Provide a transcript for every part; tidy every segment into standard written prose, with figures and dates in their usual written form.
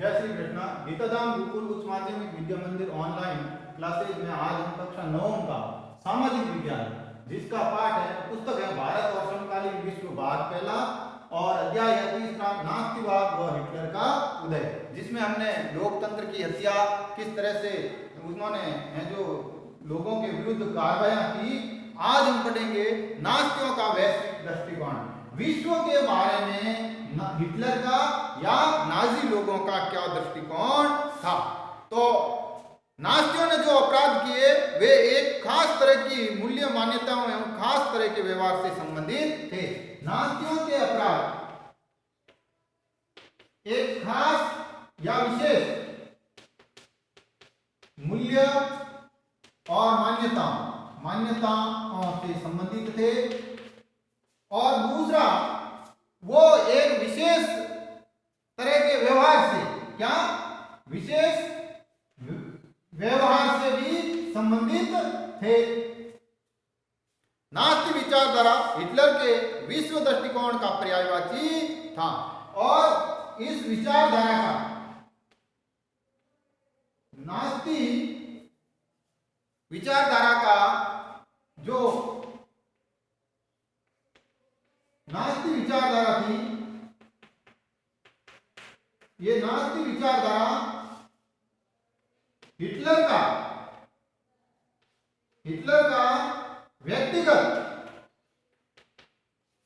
जय श्री कृष्णा। गीताधाम गुरुकुल उच्च माध्यमिक विद्या मंदिर ऑनलाइन क्लासेज में आज हम कक्षा 9 का सामाजिक विज्ञान जिसका पाठ है पुस्तक है भारत और समकालीन विश्व भाग पहला और अध्याय है तीसरा नास्तिवाद व हिटलर का उदय, जिसमें हमने लोकतंत्र की हत्या किस तरह से उन्होंने जो लोगों के विरुद्ध कार्रवाइयां की। आज हम पढ़ेंगे नास्तियों का वैश्विक दृष्टिकोण, विश्व के बारे में हिटलर का या नाजी लोगों का क्या दृष्टिकोण था। तो नास्तियों ने जो अपराध किए वे एक खास तरह की मूल्य मान्यताओं एवं खास तरह के व्यवहार से संबंधित थे। नास्तियों के अपराध एक खास या विशेष मूल्य और मान्यताओं से संबंधित थे, और दूसरा वो एक विशेष तरह के व्यवहार से, क्या विशेष व्यवहार से भी संबंधित थे। नास्तिक विचारधारा हिटलर के विश्व दृष्टिकोण का पर्यायवाची था, और इस विचारधारा का नास्तिक विचारधारा का जो नास्तिक विचारधारा थी, ये नास्तिक विचारधारा हिटलर का व्यक्तिगत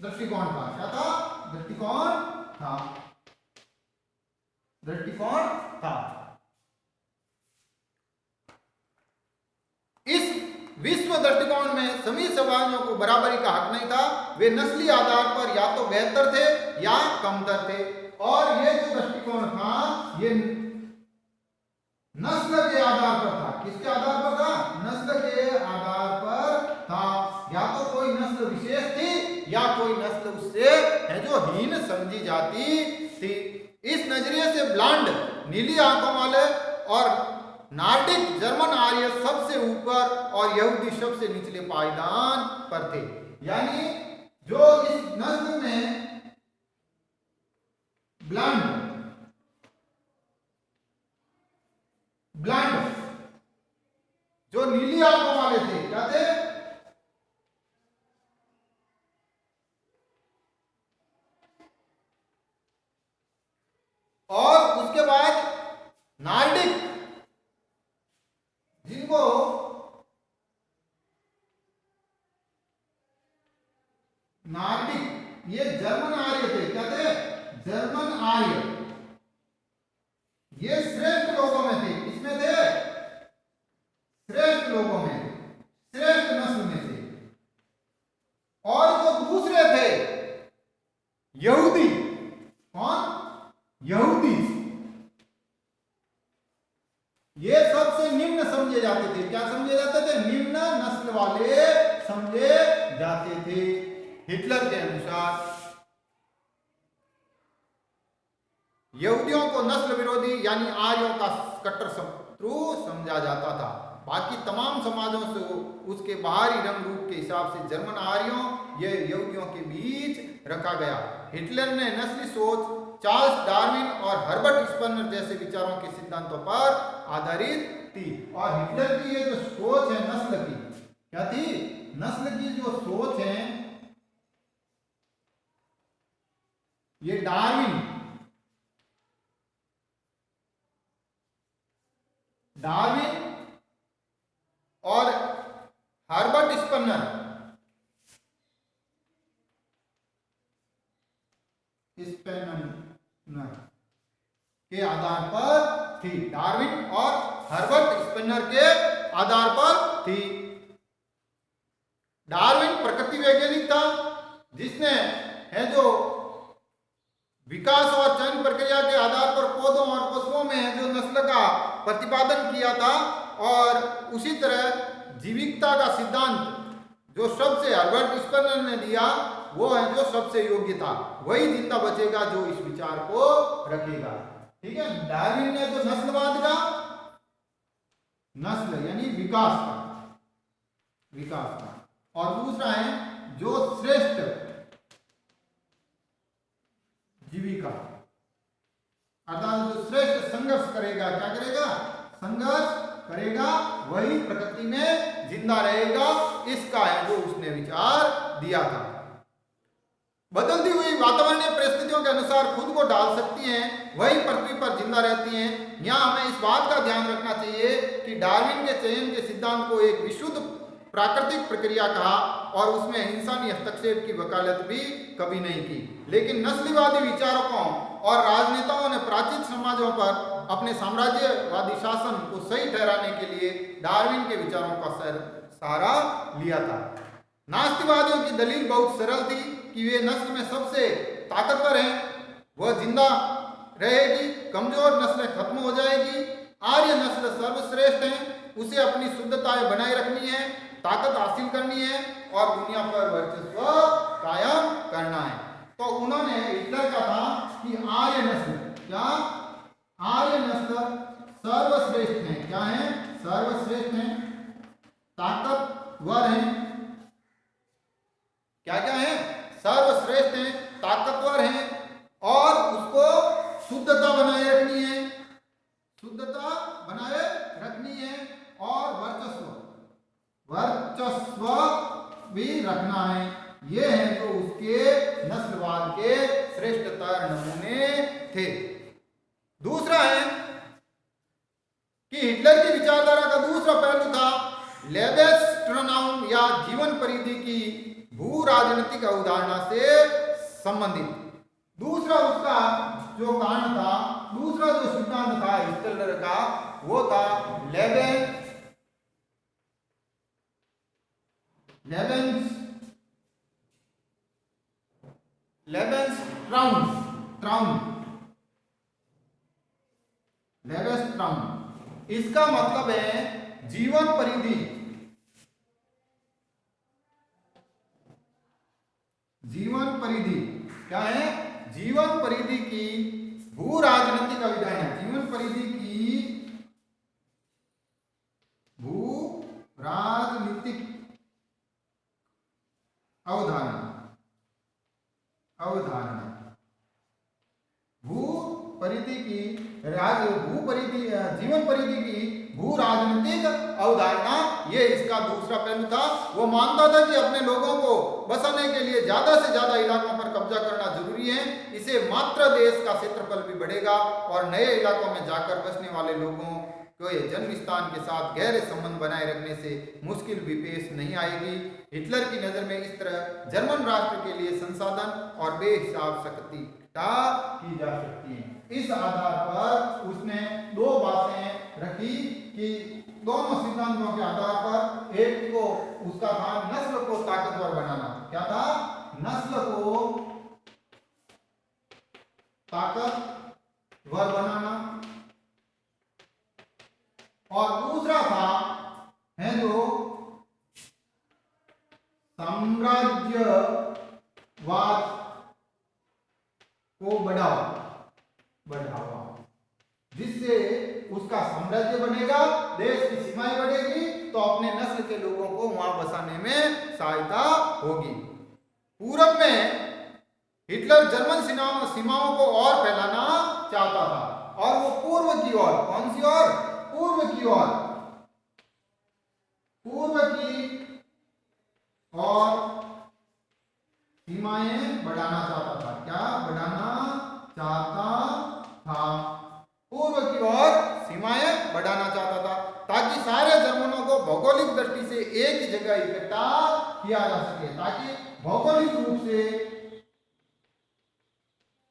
दृष्टिकोण था। क्या था? दृष्टिकोण था। इस विश्व दृष्टिकोण में सभी समाजों को बराबरी का हक नहीं था। वे नस्ली आधार पर या तो बेहतर थे या कमतर थे, और ये जो दृष्टिकोण था ये नस्ल के आधार पर था। किसके आधार पर था? नस्ल के आधार पर था। या तो कोई नस्ल विशेष थी या कोई नस्ल उससे है जो हीन समझी जाती थी। इस नजरिए से ब्लांड नीली आंखों वाले और नार्डिक जर्मन आर्य सबसे ऊपर और यहूदी सबसे निचले पायदान पर थे। यानी जो इस नस्ल में ब्लांड जो नीली आंखों वाले थे, क्या थे? और उसके बाद नार्डिक, जिनको नार्डिक, ये जर्मन आर्य थे। क्या थे? जर्मन आर्य। ये श्रेष्ठ लोगों में थे। किसमें थे? श्रेष्ठ लोगों में थे, श्रेष्ठ नस्ल में थे। और जो दूसरे थे यहूदी, कौन? यहूदी। ये सबसे निम्न समझे जाते थे। क्या समझे जाते थे? निम्न नस्ल वाले समझे जाते थे हिटलर के अनुसार। यहूदियों को नस्ल विरोधी यानी आर्यों का कट्टर शत्रु समझा जाता था। बाकी तमाम समाजों से उसके बाहरी रंग रूप के हिसाब से जर्मन आर्यों ये यहूदियों के बीच रखा गया। हिटलर ने नस्ली सोच चार्ल्स डार्विन और हर्बर्ट स्पनर जैसे विचारों के सिद्धांतों पर आधारित थी। और हिटलर की ये जो सोच है नस्ल की, क्या थी? नस्ल की जो सोच है ये डार्विन और हर्बर्ट स्पनर के आधार पर थी। डार्विन और हर्बर्ट स्पनर के आधार पर थी। डार्विन प्रकृति वैज्ञानिक था, जिसने है जो विकास और चयन प्रक्रिया के आधार पर पौधों और पशुओं में जो नस्ल का प्रतिपादन किया था, और उसी तरह जीविकता का सिद्धांत जो सबसे हर्बर्ट स्पनर ने दिया वो है जो सबसे योग्य था। वही जिंदा बचेगा जो इस विचार को रखेगा। ठीक है। डार्विन ने जो नस्लवाद का, नस्ल यानी विकास का, और दूसरा है जो श्रेष्ठ जीविका, अर्थात जो श्रेष्ठ श्रेष्ठ संघर्ष करेगा, क्या करेगा? संघर्ष करेगा, वही प्रकृति में जिंदा रहेगा। इसका है जो उसने विचार दिया था। बदलती हुई वातावरणीय परिस्थितियों के अनुसार खुद को ढाल सकती हैं, वही पृथ्वी पर जिंदा रहती हैं। यहाँ हमें इस बात का ध्यान रखना चाहिए कि डार्विन के चयन के सिद्धांत को एक विशुद्ध प्राकृतिक प्रक्रिया कहा और उसमें इंसानी हस्तक्षेप की वकालत भी कभी नहीं की। लेकिन नस्लवादी विचारकों और राजनेताओं ने प्राचीन समाजों पर अपने साम्राज्यवादी शासन को सही ठहराने के लिए डार्विन के विचारों का सहारा लिया था। नास्तिकवादियों की दलील बहुत सरल थी कि वे नस्ल में सबसे ताकतवर हैं, वह जिंदा रहेगी, कमजोर नस्लें खत्म हो जाएगी, आर्य नस्ल सर्वश्रेष्ठ है, उसे अपनी शुद्धताएं बनाए रखनी है, ताकत हासिल करनी है और दुनिया पर वर्चस्व कायम करना है। तो उन्होंने हिटलर का था कि आर्य नस्ल, क्या आर्य नस्ल सर्वश्रेष्ठ है, क्या है? सर्वश्रेष्ठ है, ताकतवर है, क्या क्या है? सर्वश्रेष्ठ है, ताकतवर है और उसको शुद्धता बनाए रखनी है, शुद्धता बनाए रखनी है और वर्चस्व भी रखना है। ये है जो उसके नस्लवाद के श्रेष्ठतर नमूने थे। दूसरा है कि हिटलर की विचारधारा का दूसरा पहलू था लेबेस्ट्रोनाउम या जीवन परिधि की भू राजनीतिक अवधारणा से संबंधित। दूसरा उसका जो कारण था, दूसरा जो सिद्धांत था हिटलर का, वो था लेबेस्ट्राउम। इसका मतलब है जीवन परिधि, जीवन परिधि क्या है? जीवन परिधि की भू राजनीतिक अवधारणा, जीवन परिधि की भू राजनीतिक अवधारणा, भू परिधि की जीवन परिधि की भू राजनीतिक अवधारणा, ये इसका दूसरा पहलू था। वो मानता था कि अपने लोगों को बसाने के लिए ज्यादा से ज्यादा इलाकों पर कब्जा करना जरूरी है, इसे मात्र देश का क्षेत्रफल भी बढ़ेगा और नए इलाकों में जाकर बसने वाले लोगों को ये जन्म स्थान के साथ गहरे संबंध बनाए रखने से मुश्किल भी पेश नहीं आएगी। हिटलर की नजर में इस तरह जर्मन राष्ट्र के लिए संसाधन और बेहिसाब सक्रियता की जा सकती है। इस आधार पर उसने दो बातें रखी कि दोनों सिद्धांतों के आधार पर एक को उसका था नस्ल को ताकतवर बनाना, क्या था? नस्ल को ताकतवर बनाना, और दूसरा था है जो साम्राज्यवाद को बढ़ावा, जिससे उसका साम्राज्य बनेगा, देश की सीमाएं बढ़ेगी तो अपने नस्ल के लोगों को वहां बसाने में सहायता होगी। पूरब में हिटलर जर्मन सीमाओं को और फैलाना चाहता था और वो पूर्व की ओर, कौन सी ओर? पूर्व की ओर, पूर्व की ओर सीमाएं बढ़ाना चाहता था। क्या बढ़ाना चाहता था? पूर्व की ओर सीमाएं बढ़ाना चाहता था ताकि सारे जर्मनों को भौगोलिक दृष्टि से एक ही जगह इकट्ठा किया जा सके, ताकि भौगोलिक रूप से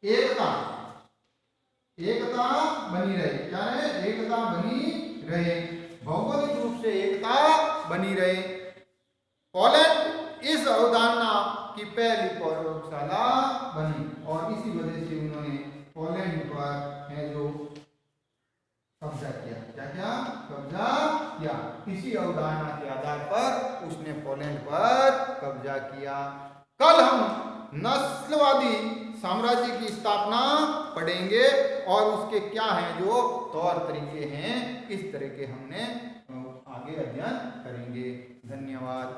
एकता बनी रहे। क्या है? एकता बनी रहे, भौगोलिक रूप से एकता बनी रहे। पोलैंड इस अवधारणा की पहली प्रयोगशाला बनी और इसी वजह से उन्होंने पोलैंड पर है जो कब्जा किया। क्या क्या? कब्जा किया। इसी अवधारणा के आधार पर उसने पोलैंड पर कब्जा किया। कल हम नस्लवादी साम्राज्य की स्थापना पढ़ेंगे और उसके क्या हैं जो तौर तरीके हैं, इस तरह के हमने आगे अध्ययन करेंगे। धन्यवाद।